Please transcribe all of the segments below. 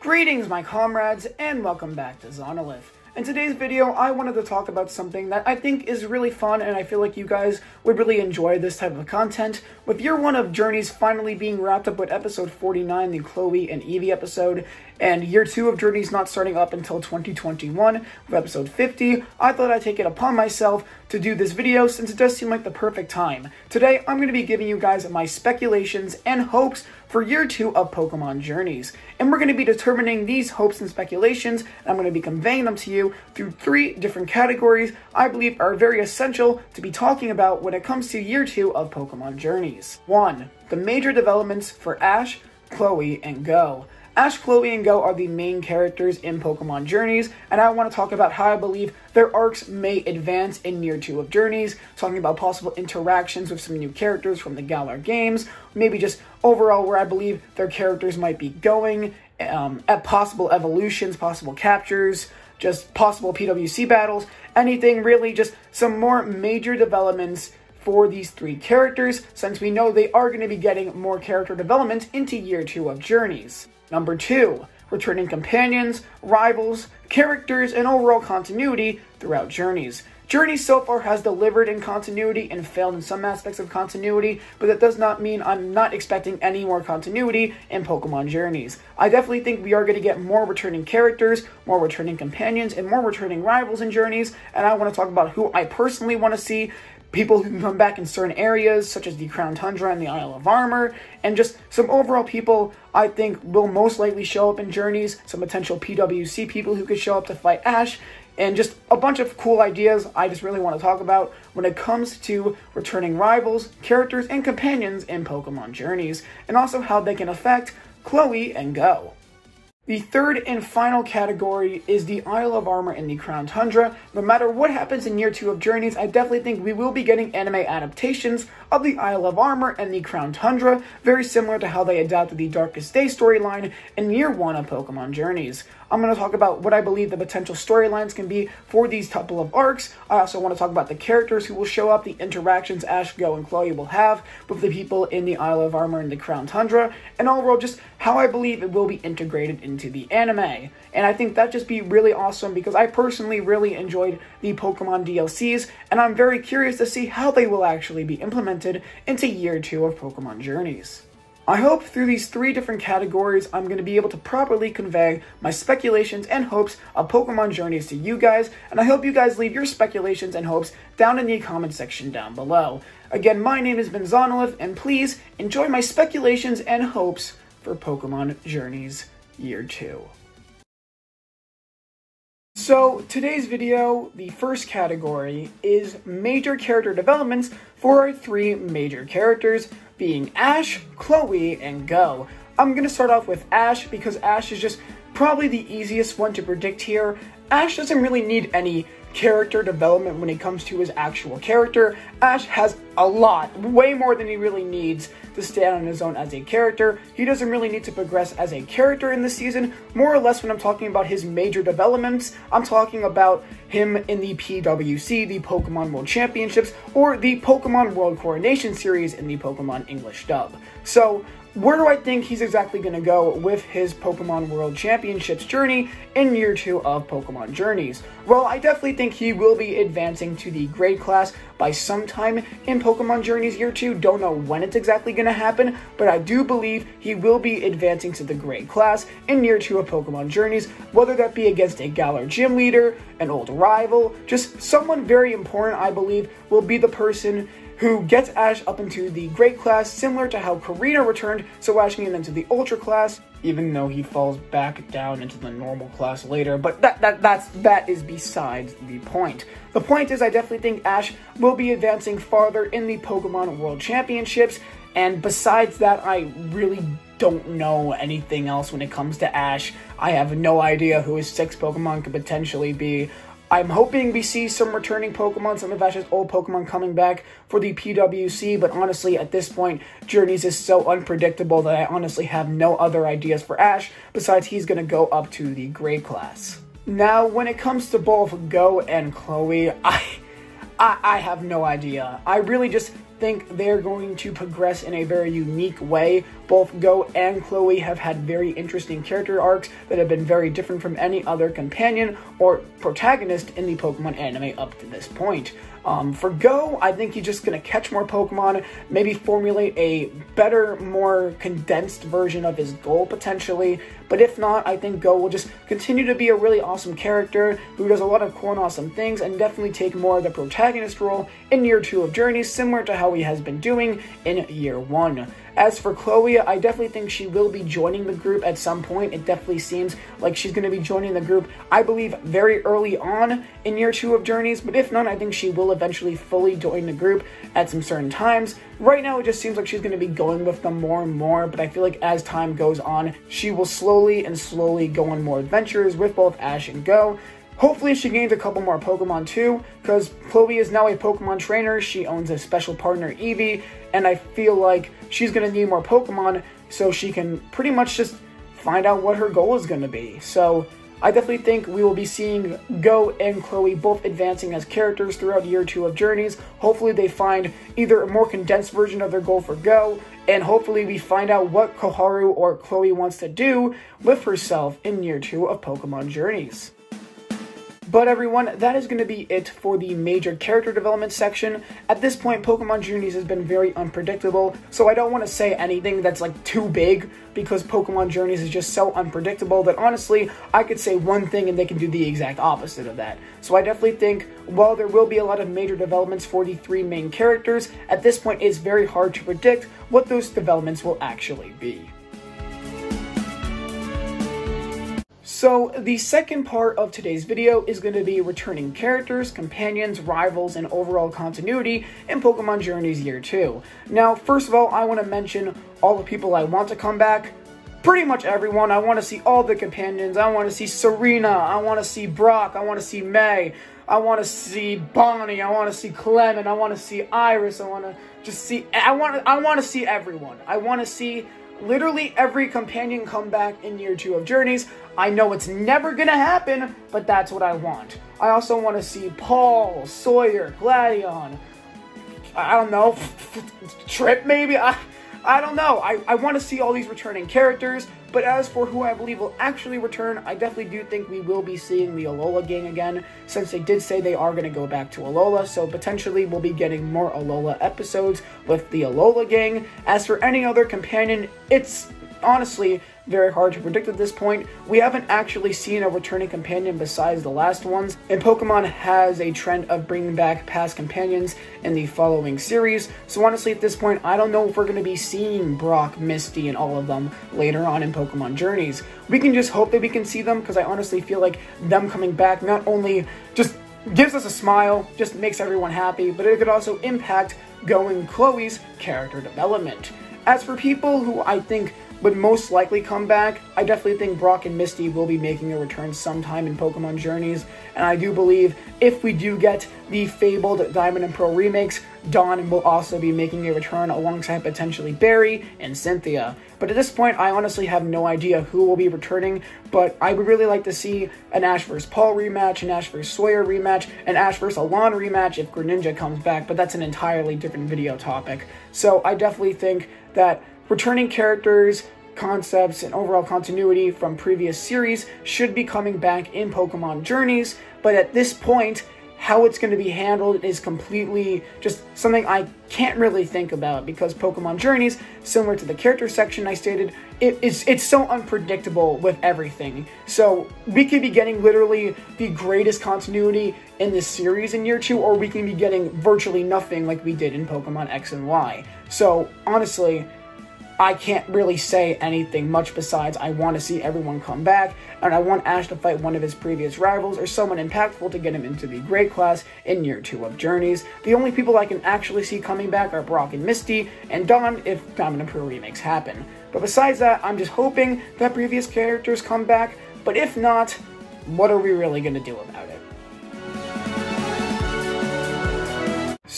Greetings my comrades, and welcome back to Zonolith. In today's video, I wanted to talk about something that I think is really fun, and I feel like you guys would really enjoy this type of content. With year 1 of Journeys finally being wrapped up with episode 49, the Chloe and Evie episode, and year 2 of Journeys not starting up until 2021 with episode 50, I thought I'd take it upon myself to do this video since it does seem like the perfect time. Today, I'm going to be giving you guys my speculations and hopes for year 2 of Pokemon Journeys. And we're going to be determining these hopes and speculations, and I'm going to be conveying them to you through 3 different categories I believe are very essential to be talking about when it comes to year 2 of Pokemon Journeys. 1. The major developments for Ash, Chloe, and Go. Ash, Chloe, and Go are the main characters in Pokemon Journeys, and I want to talk about how I believe their arcs may advance in year 2 of Journeys, talking about possible interactions with some new characters from the Galar games, maybe just overall where I believe their characters might be going, at possible evolutions, possible captures, just possible PWC battles, anything really, just some more major developments for these 3 characters, since we know they are going to be getting more character development into year 2 of Journeys. Number 2, returning companions, rivals, characters, and overall continuity throughout Journeys. Journeys so far has delivered in continuity and failed in some aspects of continuity, but that does not mean I'm not expecting any more continuity in Pokemon Journeys. I definitely think we are going to get more returning characters, more returning companions, and more returning rivals in Journeys, and I want to talk about who I personally want to see, people who can come back in certain areas, such as the Crown Tundra and the Isle of Armor, and just some overall people I think will most likely show up in Journeys, some potential PWC people who could show up to fight Ash, and just a bunch of cool ideas I just really want to talk about when it comes to returning rivals, characters, and companions in Pokemon Journeys, and also how they can affect Chloe and Go. The 3rd and final category is the Isle of Armor and the Crown Tundra. No matter what happens in year 2 of Journeys, I definitely think we will be getting anime adaptations of the Isle of Armor and the Crown Tundra, very similar to how they adapted the Darkest Day storyline in year 1 of Pokemon Journeys. I'm going to talk about what I believe the potential storylines can be for these couple of arcs. I also want to talk about the characters who will show up, the interactions Ash, Go, and Chloe will have with the people in the Isle of Armor and the Crown Tundra, and overall just how I believe it will be integrated into the anime. And I think that'd just be really awesome because I personally really enjoyed the Pokemon DLCs, and I'm very curious to see how they will actually be implemented into year 2 of Pokemon Journeys. I hope through these 3 different categories, I'm going to be able to properly convey my speculations and hopes of Pokemon Journeys to you guys, and I hope you guys leave your speculations and hopes down in the comment section down below. Again, my name has been Zonolith, and please enjoy my speculations and hopes for Pokemon Journeys Year 2. So, today's video, the first category, is major character developments for our 3 major characters, being Ash, Chloe, and Go. I'm going to start off with Ash because Ash is just probably the easiest one to predict here. Ash doesn't really need any character development when it comes to his actual character. Ash has a lot, way more than he really needs to stand on his own as a character. He doesn't really need to progress as a character in this season. More or less when I'm talking about his major developments, I'm talking about him in the PWC, the Pokemon World Championships, or the Pokemon World Coronation Series in the Pokemon English dub. So, where do I think he's exactly going to go with his Pokemon World Championships journey in year 2 of Pokemon Journeys? Well, I definitely think he will be advancing to the grade class by sometime in Pokemon Journeys year 2. Don't know when it's exactly going to happen, but I do believe he will be advancing to the grade class in year 2 of Pokemon Journeys, whether that be against a Galar gym leader, an old rival, just someone very important I believe will be the person who gets Ash up into the Great Class, similar to how Karina returned, so Ash can get into the Ultra Class, even though he falls back down into the normal class later, but that is besides the point. The point is I definitely think Ash will be advancing farther in the Pokemon World Championships, and besides that, I really don't know anything else when it comes to Ash. I have no idea who his 6th Pokemon could potentially be. I'm hoping we see some returning Pokemon, some of Ash's old Pokemon coming back for the PWC, but honestly, at this point, Journeys is so unpredictable that I honestly have no other ideas for Ash, besides he's going to go up to the grade class. Now, when it comes to both Go and Chloe, I have no idea. I really just think they're going to progress in a very unique way both Go and Chloe have had very interesting character arcs that have been very different from any other companion or protagonist in the Pokemon anime up to this point. For Go, I think he's just going to catch more Pokemon, maybe formulate a better, more condensed version of his goal, potentially. But if not, I think Go will just continue to be a really awesome character who does a lot of cool and awesome things, and definitely take more of the protagonist role in Year 2 of Journeys, similar to how he has been doing in Year 1. As for Chloe, I definitely think she will be joining the group at some point. It definitely seems like she's going to be joining the group, I believe, very early on in Year 2 of Journeys, but if not, I think she will eventually fully join the group at some certain times. Right now, it just seems like she's going to be going with them more and more, but I feel like as time goes on, she will slowly go on more adventures with both Ash and Go. Hopefully she gains a couple more Pokemon too, because Chloe is now a Pokemon trainer. She owns a special partner, Eevee, and I feel like she's going to need more Pokemon so she can pretty much just find out what her goal is going to be. So I definitely think we will be seeing Go and Chloe both advancing as characters throughout Year 2 of Journeys. Hopefully they find either a more condensed version of their goal for Go, and hopefully we find out what Koharu or Chloe wants to do with herself in Year 2 of Pokemon Journeys. But everyone, that is going to be it for the major character development section. At this point, Pokemon Journeys has been very unpredictable, so I don't want to say anything that's like too big, because Pokemon Journeys is just so unpredictable that honestly, I could say one thing and they can do the exact opposite of that. So I definitely think, while there will be a lot of major developments for the 3 main characters, at this point it's very hard to predict what those developments will actually be. So the second part of today's video is going to be returning characters, companions, rivals, and overall continuity in Pokemon Journeys Year 2. Now, first of all, I want to mention all the people I want to come back. Pretty much everyone. I want to see all the companions. I want to see Serena. I want to see Brock. I want to see May. I want to see Bonnie. I want to see Clement. I want to see Iris. I want to just see... I want to see everyone. I want to see literally every companion come back in Year 2 of Journeys. I know it's never gonna happen, but that's what I want. I also want to see Paul, Sawyer, Gladion, I don't know, Trip maybe? I don't know. I want to see all these returning characters, but as for who I believe will actually return, I definitely do think we will be seeing the Alola gang again, since they did say they are going to go back to Alola, so potentially we'll be getting more Alola episodes with the Alola gang. As for any other companion, it's honestly very hard to predict at this point. We haven't actually seen a returning companion besides the last ones, and Pokemon has a trend of bringing back past companions in the following series, so honestly at this point I don't know if we're going to be seeing Brock, Misty, and all of them later on in Pokemon Journeys. We can just hope that we can see them, because I honestly feel like them coming back not only just gives us a smile, just makes everyone happy, but it could also impact Go and Chloe's character development. As for people who I think would most likely come back, I definitely think Brock and Misty will be making a return sometime in Pokemon Journeys, and I do believe if we do get the fabled Diamond and Pearl remakes, Dawn will also be making a return alongside potentially Barry and Cynthia. But at this point, I honestly have no idea who will be returning, but I would really like to see an Ash vs. Paul rematch, an Ash vs. Sawyer rematch, an Ash vs. Alon rematch if Greninja comes back, but that's an entirely different video topic. So I definitely think that returning characters, concepts, and overall continuity from previous series should be coming back in Pokemon Journeys, but at this point, how it's going to be handled is completely just something I can't really think about, because Pokemon Journeys, similar to the character section I stated, it's so unpredictable with everything. So we could be getting literally the greatest continuity in this series in Year 2, or we can be getting virtually nothing like we did in Pokemon X and Y. So honestly, I can't really say anything much besides I want to see everyone come back, and I want Ash to fight one of his previous rivals or someone impactful to get him into the Great Class in Year 2 of Journeys. The only people I can actually see coming back are Brock and Misty, and Dawn if Diamond and Pearl remakes happen. But besides that, I'm just hoping that previous characters come back, but if not, what are we really going to do about it?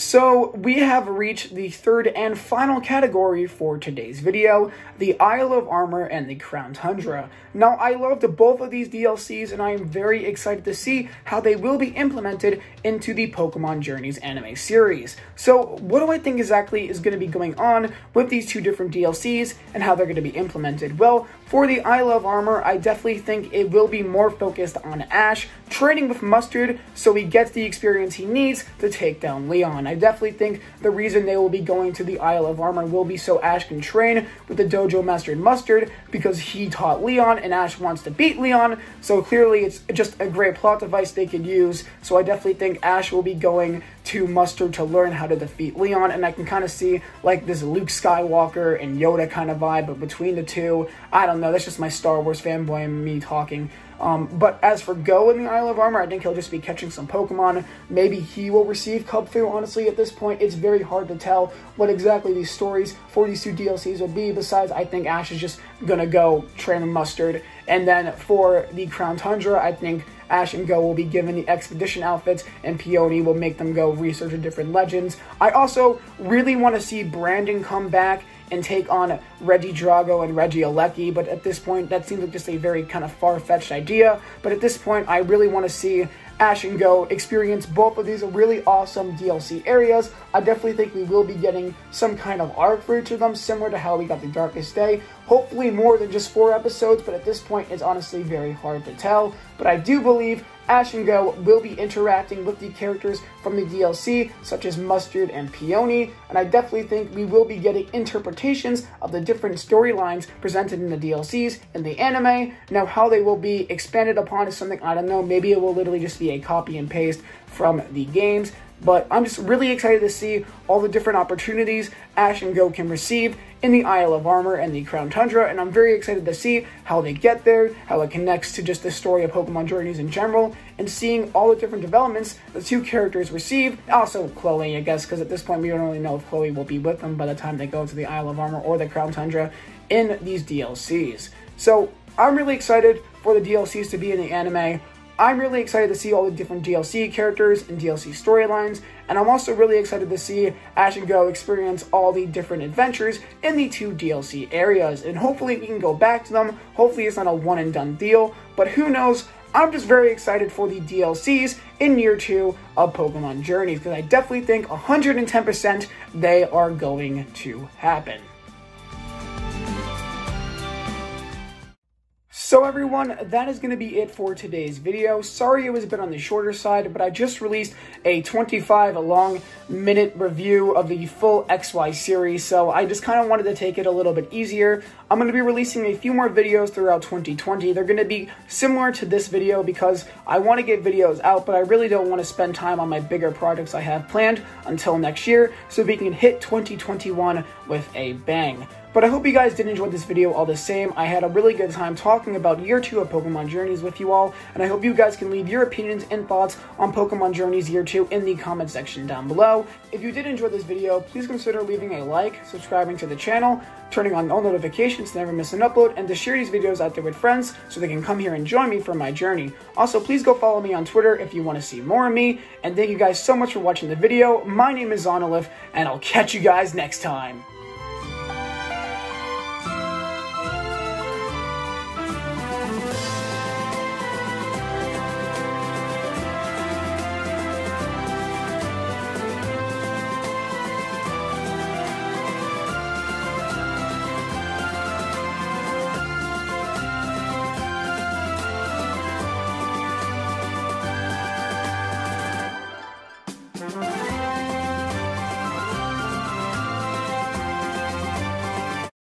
So we have reached the third and final category for today's video, the Isle of Armor and the Crown Tundra. Now, I loved both of these DLCs, and I am very excited to see how they will be implemented into the Pokemon Journeys anime series. So what do I think exactly is going to be going on with these two different DLCs and how they're going to be implemented? Well, for the Isle of Armor, I definitely think it will be more focused on Ash training with Mustard so he gets the experience he needs to take down Leon. I definitely think the reason they will be going to the Isle of Armor will be so Ash can train with the Dojo Master Mustard, because he taught Leon and Ash wants to beat Leon, so clearly it's just a great plot device they could use. So I definitely think Ash will be going to Mustard to learn how to defeat Leon, and I can kind of see like this Luke Skywalker and Yoda kind of vibe, but between the two, I don't know, that's just my Star Wars fanboy and me talking. But as for Go in the Isle of Armor, I think he'll just be catching some Pokemon. Maybe he will receive Cubfu. Honestly, at this point, it's very hard to tell what exactly these stories for these two DLCs will be. Besides, I think Ash is just gonna go train with Mustard. And then for the Crown Tundra, I think Ash and Go will be given the expedition outfits, and Peony will make them go research the different legends. I also really want to see Brandon come back and take on Reggie Drago and Reggie Alecki, but at this point, that seems like just a very kind of far-fetched idea. But at this point, I really want to see Ash and Go experience both of these really awesome DLC areas. I definitely think we will be getting some kind of arc for each of them, similar to how we got the Darkest Day. Hopefully more than just 4 episodes, but at this point, it's honestly very hard to tell. But I do believe Ash and Go will be interacting with the characters from the DLC, such as Mustard and Peony, and I definitely think we will be getting interpretations of the different storylines presented in the DLCs in the anime. Now, how they will be expanded upon is something I don't know. Maybe it will literally just be a copy and paste from the games. But I'm just really excited to see all the different opportunities Ash and Go can receive in the Isle of Armor and the Crown Tundra, and I'm very excited to see how they get there, how it connects to just the story of Pokemon Journeys in general, and seeing all the different developments the two characters receive. Also Chloe, I guess, because at this point we don't really know if Chloe will be with them by the time they go to the Isle of Armor or the Crown Tundra in these DLCs. So I'm really excited for the DLCs to be in the anime. I'm really excited to see all the different DLC characters and DLC storylines, and I'm also really excited to see Ash and Go experience all the different adventures in the 2 DLC areas, and hopefully we can go back to them. Hopefully it's not a one and done deal, but who knows? I'm just very excited for the DLCs in year 2 of Pokemon Journeys, because I definitely think 110% they are going to happen. So everyone, that is going to be it for today's video. Sorry it was a bit on the shorter side, but I just released a 25-minute review of the full XY series, so I just kind of wanted to take it a little bit easier. I'm going to be releasing a few more videos throughout 2020. They're going to be similar to this video because I want to get videos out, but I really don't want to spend time on my bigger projects I have planned until next year, so we can hit 2021 with a bang. But I hope you guys did enjoy this video all the same. I had a really good time talking about year 2 of Pokemon Journeys with you all, and I hope you guys can leave your opinions and thoughts on Pokemon Journeys year 2 in the comment section down below. If you did enjoy this video, please consider leaving a like, subscribing to the channel, turning on all notifications to never miss an upload, and to share these videos out there with friends so they can come here and join me for my journey. Also, please go follow me on Twitter if you want to see more of me, and thank you guys so much for watching the video. My name is Zonalif, and I'll catch you guys next time.